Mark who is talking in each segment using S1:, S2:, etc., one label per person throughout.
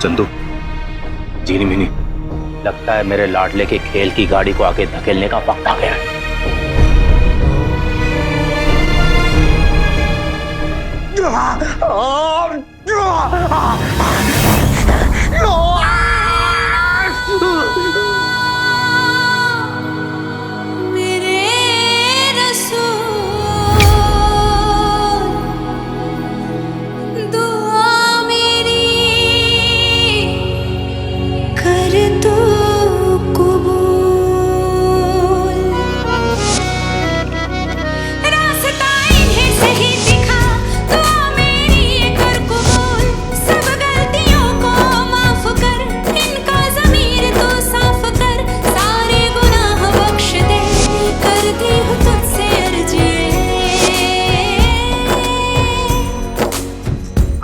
S1: चंदू, जीनी mini, लगता है मेरे लाडले के खेल की गाड़ी को आगे धकेलने का वक्त आ गया है।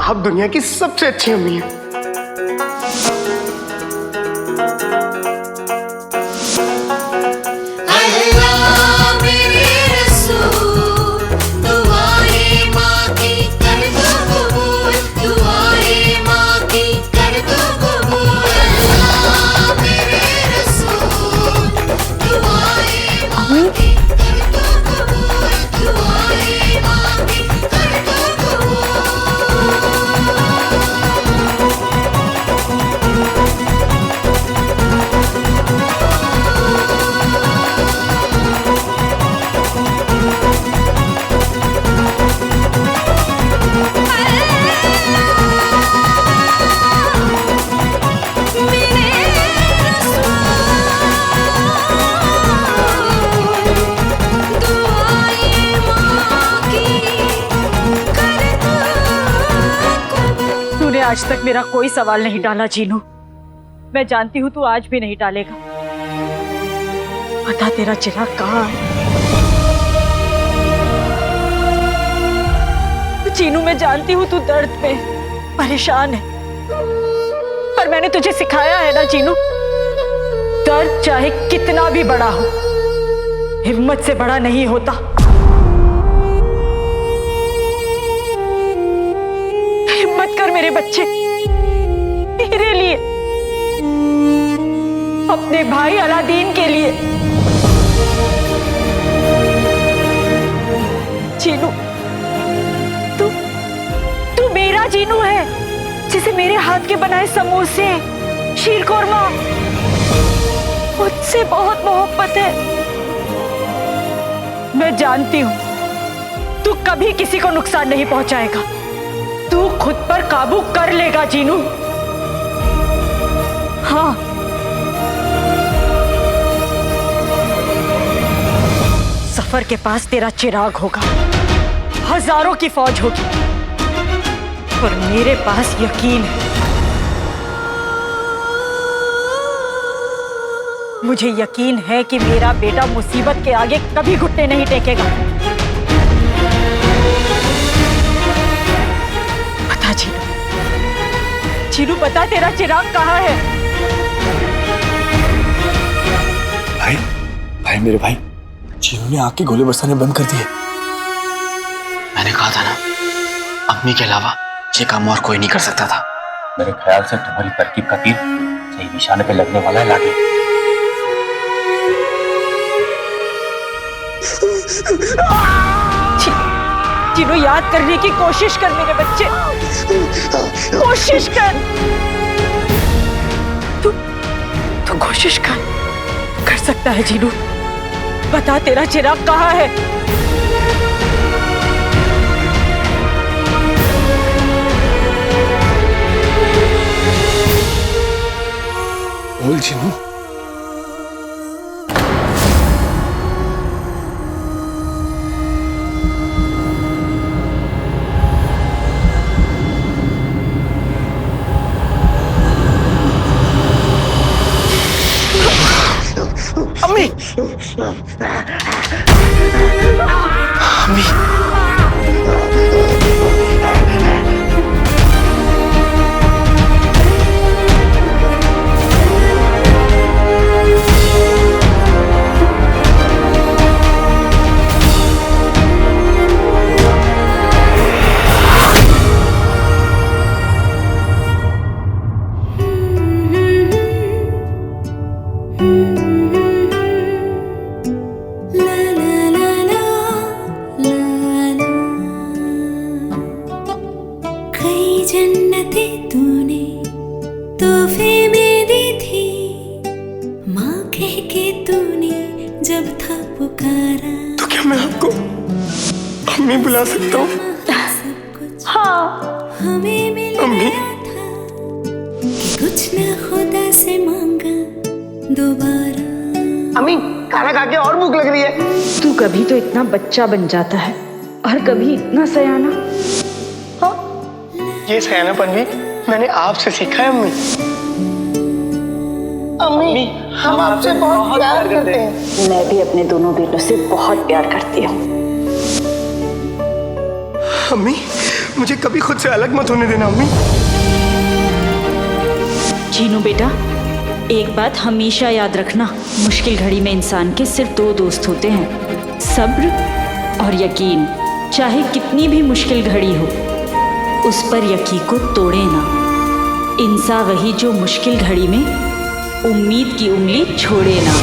S2: आप दुनिया की सबसे अच्छी अम्मी हैं।
S3: आज तक मेरा कोई सवाल नहीं टाला जीनू। मैं जानती हूँ तू आज भी नहीं टालेगा। बता तेरा चिराग कहाँ है? जीनू मैं जानती हूँ तू दर्द में परेशान है, पर मैंने तुझे सिखाया है ना जीनू, दर्द चाहे कितना भी बड़ा हो हिम्मत से बड़ा नहीं होता। हिम्मत कर मेरे बच्चे, मेरे लिए, अपने भाई अलादीन के लिए। जीनू, तू मेरा जीनू है, जिसे मेरे हाथ के बनाए समोसे, शीरकोरमा मुझसे बहुत मोहब्बत है। मैं जानती हूं तू कभी किसी को नुकसान नहीं पहुंचाएगा। तू खुद पर काबू कर लेगा जीनू। हाँ, सफर के पास तेरा चिराग होगा, हजारों की फौज होगी, पर मेरे पास यकीन है, मुझे यकीन है कि मेरा बेटा मुसीबत के आगे कभी घुटने नहीं टेकेगा। बता जीनू, जीनू बता तेरा चिराग कहाँ है?
S2: भाई मेरे भाई, जीनू ने आग के गोले बरसाने बंद कर दिए।
S4: मैंने कहा था ना, अम्मी के अलावा ये काम और कोई नहीं कर सकता था।
S1: मेरे ख्याल से तुम्हारी तरकीब का तीर सही निशाने पे लगने वाला है लाडले।
S3: जीनू याद करने की कोशिश कर मेरे बच्चे, कोशिश कर। तू कोशिश कर सकता है जीनू। बता तेरा चिराग कहाँ है?
S2: बोल जीनू। अम्मी, अम्मी,
S5: तूने जब था पुकारा,
S2: तो क्या मैं आपको अम्मी बुला सकता हूँ?
S5: सब कुछ
S3: हाँ,
S5: हमें मिल
S2: अम्मी?
S5: गया था कि कुछ न खुदा से मांगा दोबारा।
S6: अम्मी खाना खा के और भूख लग रही है।
S3: तू कभी तो इतना बच्चा बन जाता है और कभी इतना सयाना।
S6: ये सयानापन भी मैंने आपसे सीखा है अम्मी। अम्मी हम आपसे बहुत प्यार करते हैं।
S3: मैं भी अपने दोनों बेटों से बहुत प्यार करती हूँ।
S2: अम्मी मुझे कभी खुद से अलग मत होने देना अम्मी।
S3: जीनू बेटा, एक बात हमेशा याद रखना, मुश्किल घड़ी में इंसान के सिर्फ दो दोस्त होते हैं, सब्र और यकीन। चाहे कितनी भी मुश्किल घड़ी हो, उस पर यकीन को तोड़े ना। इंसान वही जो मुश्किल घड़ी में उम्मीद की उंगली छोड़े ना।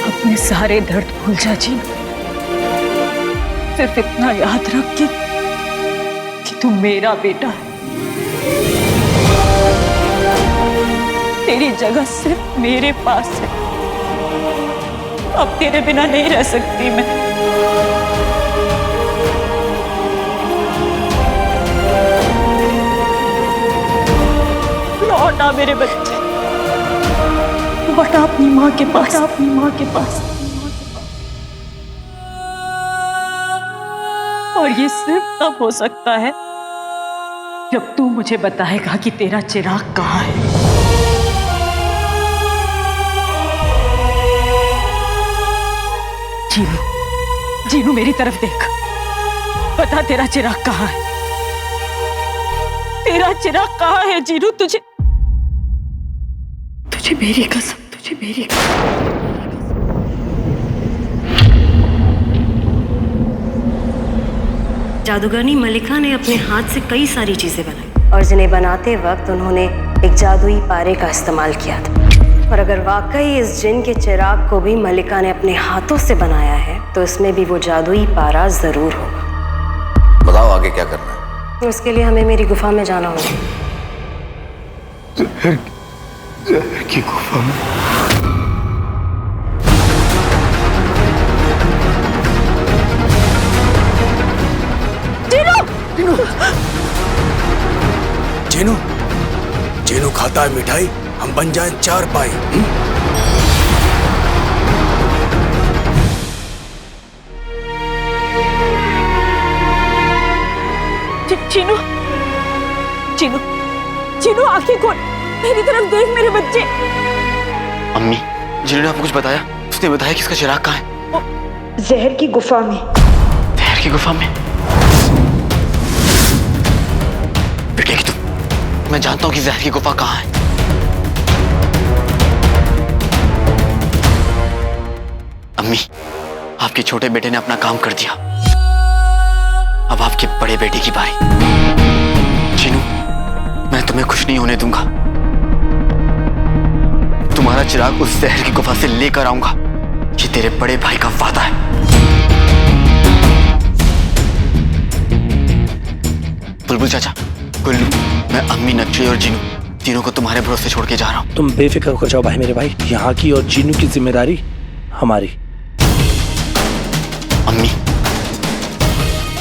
S3: अपने सारे दर्द भूल जा जी, सिर्फ इतना याद रख कि तू मेरा बेटा है। तेरी जगह सिर्फ मेरे पास है। अब तेरे बिना नहीं रह सकती मैं। लौटा मेरे बच्चे, लौटा अपनी माँ के पास, अपनी माँ के पास। और ये सिर्फ तब हो सकता है जब तू मुझे बताएगा कि तेरा चिराग कहाँ है। जीनू, जीनू मेरी तरफ देख, बता तेरा चिराग कहाँ है? तेरा चिराग कहाँ है जीनू? तुझे मेरी कसम, तुझे मेरी कसम।
S7: जादूगरनी मलिका ने अपने हाथ से कई सारी चीजें बनाई और जिन्हें बनाते वक्त उन्होंने एक जादुई पारे का इस्तेमाल किया था। और अगर वाकई इस जिन के चिराग को भी मलिका ने अपने हाथों से बनाया है तो इसमें भी वो जादुई पारा जरूर होगा।
S8: बताओ आगे क्या करना है?
S7: उसके लिए हमें मेरी गुफा में जाना होगा।
S2: जहर की गुफा में?
S9: जीनू, जीनू खाता है मिठाई, हम बन जाएं चार पाई।
S3: जीनू, जीनू, जीनू आंखें खोल, मेरी तरफ देख मेरे बच्चे।
S4: अम्मी, जीनू ने आपको कुछ बताया? उसने बताया कि इसका चिराग कहाँ है?
S3: जहर की गुफा में।
S4: जहर की गुफा में? पिटेगी तुम। मैं जानता हूँ कि जहर की गुफा कहाँ है। अम्मी, आपके छोटे बेटे ने अपना काम कर दिया, अब आपके बड़े बेटे की बारी। जीनू, मैं तुम्हें खुश नहीं होने दूंगा। तुम्हारा चिराग उस जहर की गुफा से लेकर आऊंगा। ये तेरे बड़े भाई का वादा है। बुलबुल चाचा, गुल्लू, मैं अम्मी, नक्शे और जीनू तीनों को तुम्हारे भरोसे छोड़ के जा रहा हूँ।
S1: तुम बेफिक्र हो जाओ भाई मेरे भाई, यहाँ की और जीनू की जिम्मेदारी हमारी।
S4: अम्मी,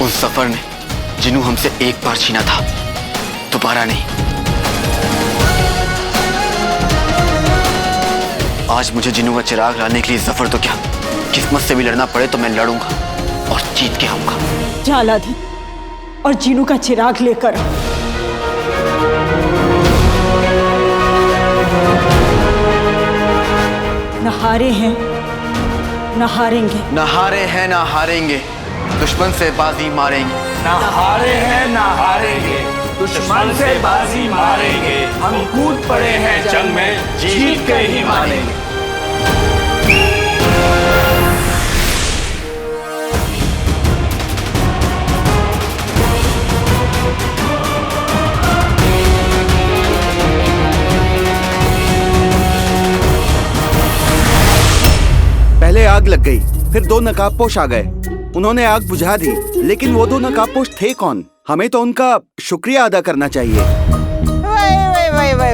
S4: उस सफर में जीनू हमसे एक बार छीना था, दोबारा नहीं। आज मुझे जीनू का चिराग लाने के लिए सफर तो क्या, किस्मत से भी लड़ना पड़े तो मैं लड़ूंगा और जीत के आऊंगा।
S3: जा लादी और जीनू का चिराग लेकर आ। न हारे हैं न हारेंगे,
S4: न हारे हैं ना हारेंगे, दुश्मन से बाजी मारेंगे।
S9: ना हारे हैं ना हारेंगे, दुश्मन से बाजी मारेंगे। हम कूद पड़े हैं जंग में, जीत के ही मानेंगे।
S10: पहले आग लग गई, फिर 2 नकाबपोश आ गए। उन्होंने आग बुझा दी, लेकिन वो 2 नकाबपोश थे कौन? हमें तो उनका शुक्रिया अदा करना चाहिए।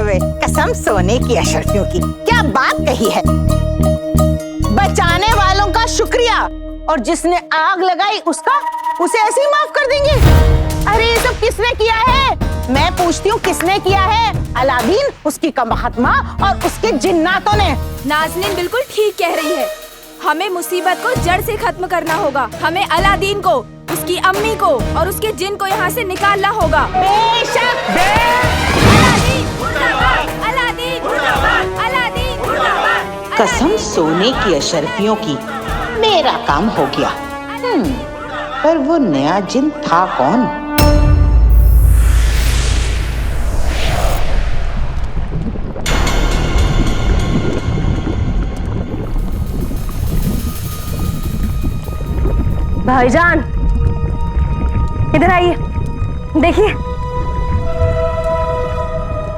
S6: वे कसम सोने की अशर्फियों की, क्या बात कही है। बचाने वालों का शुक्रिया, और जिसने आग लगाई उसे ऐसे ही माफ कर देंगे। अरे ये सब किसने किया है? मैं पूछती हूँ, किसने किया है? अलादीन, उसकी कमबख्त माँ और उसके जिन्नातों ने।
S11: नाज़नीन बिल्कुल ठीक कह रही है। हमें मुसीबत को जड़ से खत्म करना होगा। हमें अलादीन को, उसकी अम्मी को और उसके जिन को यहाँ से निकालना होगा।
S6: बेशक। कसम सोने की अशर्फियों की, मेरा काम हो गया। पर वो नया जिन था कौन?
S7: भाईजान, इधर आइए, देखिए,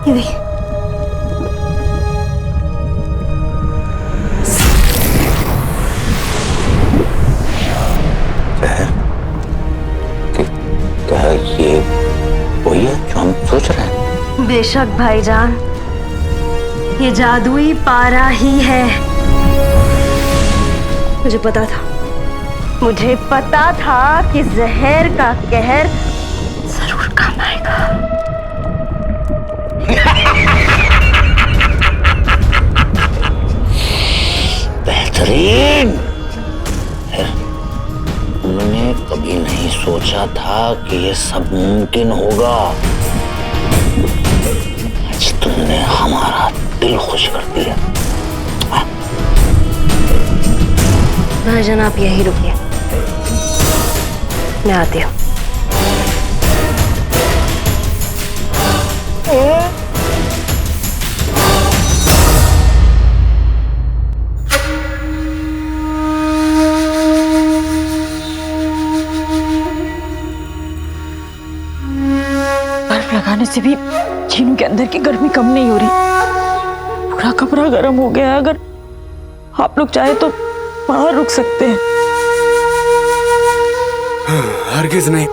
S7: ये देखिए।
S1: ये वही है जो हम सोच रहे हैं?
S7: बेशक भाईजान, ये जादुई पारा ही है। मुझे पता था कि जहर का कहर जरूर काम आएगा।
S1: बेहतरीन। मैंने कभी नहीं सोचा था कि ये सब मुमकिन होगा। आज तुमने हमारा दिल खुश कर दिया।
S7: भाईजान, आप यही रुकिए, मैं आती हूँ।
S3: बर्फ लगाने से भी चीनू के अंदर की गर्मी कम नहीं हो रही। पूरा कमरा गर्म हो गया है। अगर आप लोग चाहे तो बाहर रुक सकते हैं।
S2: हरगिज नहीं।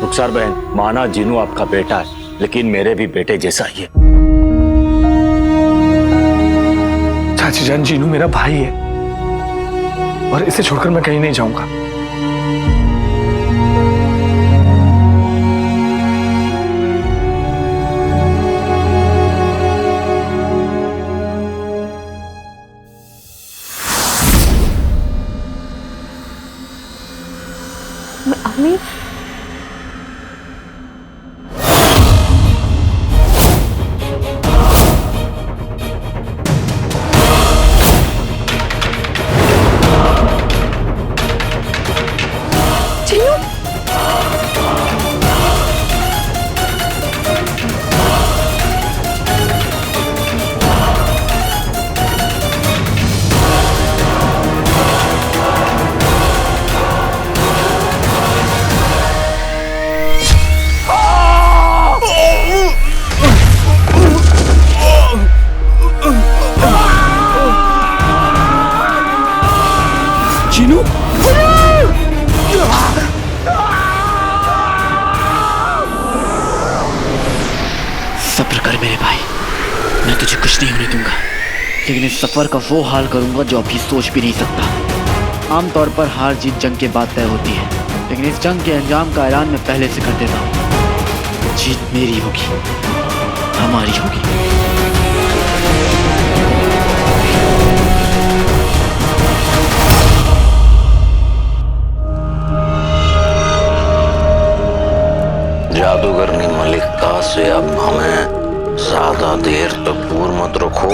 S1: रुखसार बहन, माना जीनू आपका बेटा है, लेकिन मेरे भी बेटे जैसा ही है।
S2: चाची जान, जीनू मेरा भाई है और इसे छोड़कर मैं कहीं नहीं जाऊंगा।
S7: अम्मी,
S4: सब्र कर मेरे भाई, मैं तुझे कुछ नहीं होने दूंगा, लेकिन इस सफर का वो हाल करूंगा जो अभी सोच भी नहीं सकता। आमतौर पर हार जीत जंग के बाद तय होती है, लेकिन इस जंग के अंजाम का ऐलान मैं पहले से कर देता हूँ। जीत मेरी होगी, हमारी होगी।
S1: जादूगरनी मलिका से अब हमें ज्यादा देर तक दूर मत रखो।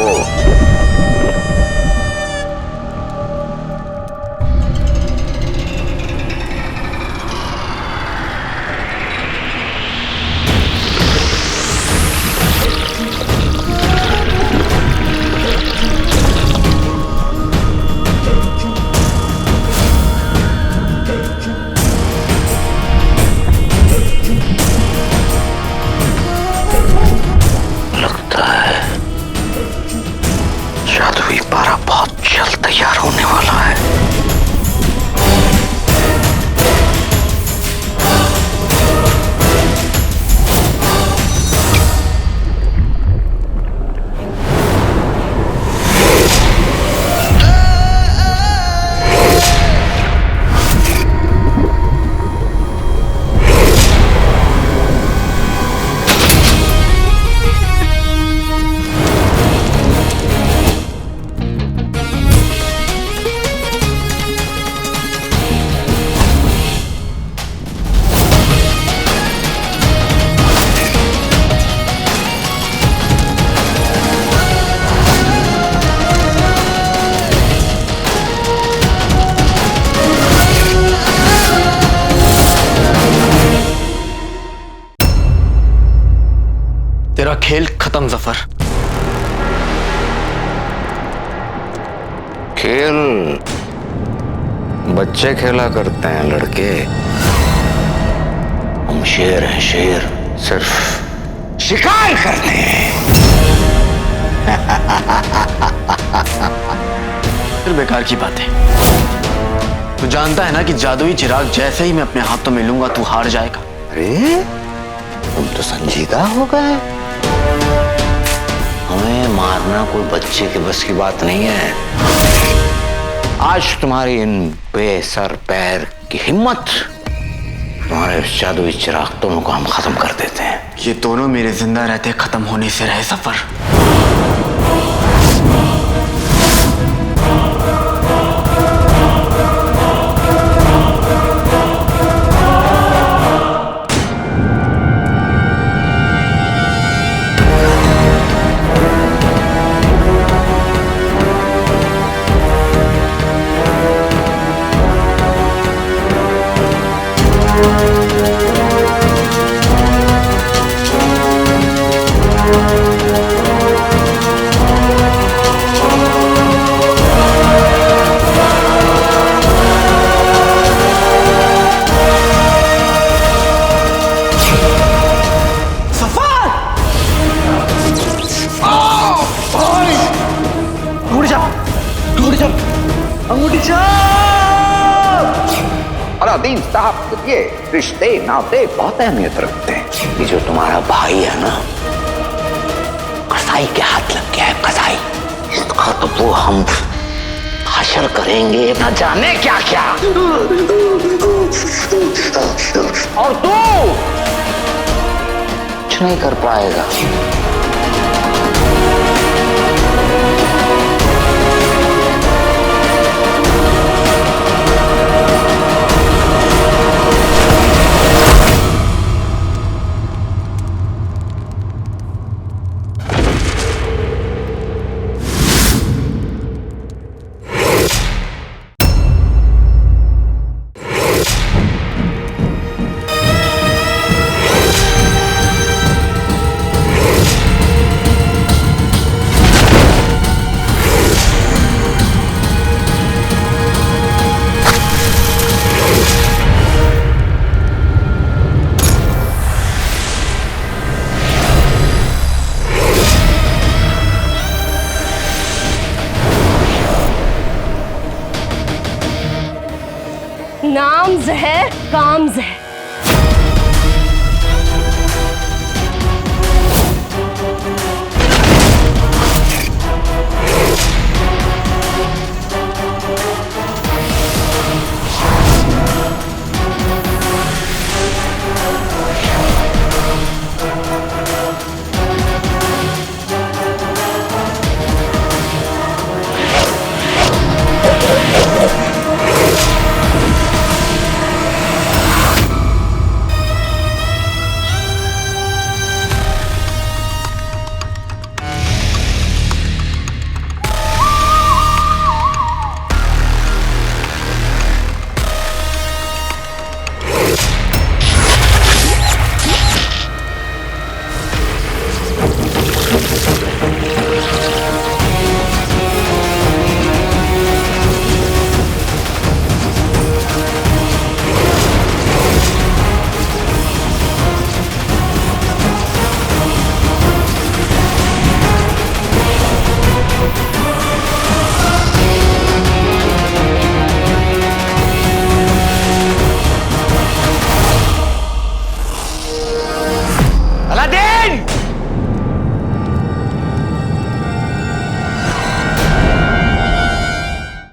S4: खत्म जफर।
S8: खेल बच्चे खेला करते हैं, लड़के।
S1: हम शेर हैं, शेर।
S8: सिर्फ शिकार करते हैं।
S4: फिर बेकार की बात है। तू जानता है ना कि जादुई चिराग जैसे ही मैं अपने हाथों में लूंगा तू हार जाएगा।
S8: अरे तुम तो संजीदा हो गए। हमें मारना कोई बच्चे के बस की बात नहीं है। आज तुम्हारी इन बेसर पैर की हिम्मत, तुम्हारे जादुई चिराग दोनों को हम खत्म कर देते हैं।
S4: ये दोनों मेरे जिंदा रहते खत्म होने से रहे सफर।
S8: अलादीन साहब, ये रिश्ते नाते बहुत अहमियत रखते हैं। ये जो तुम्हारा भाई है ना, कसाई के हाथ लग गया है, कसाई। इसका तो वो हम हशर करेंगे ना जाने क्या क्या। और तू कुछ नहीं कर पाएगा।
S7: नाम जहर काम जहर।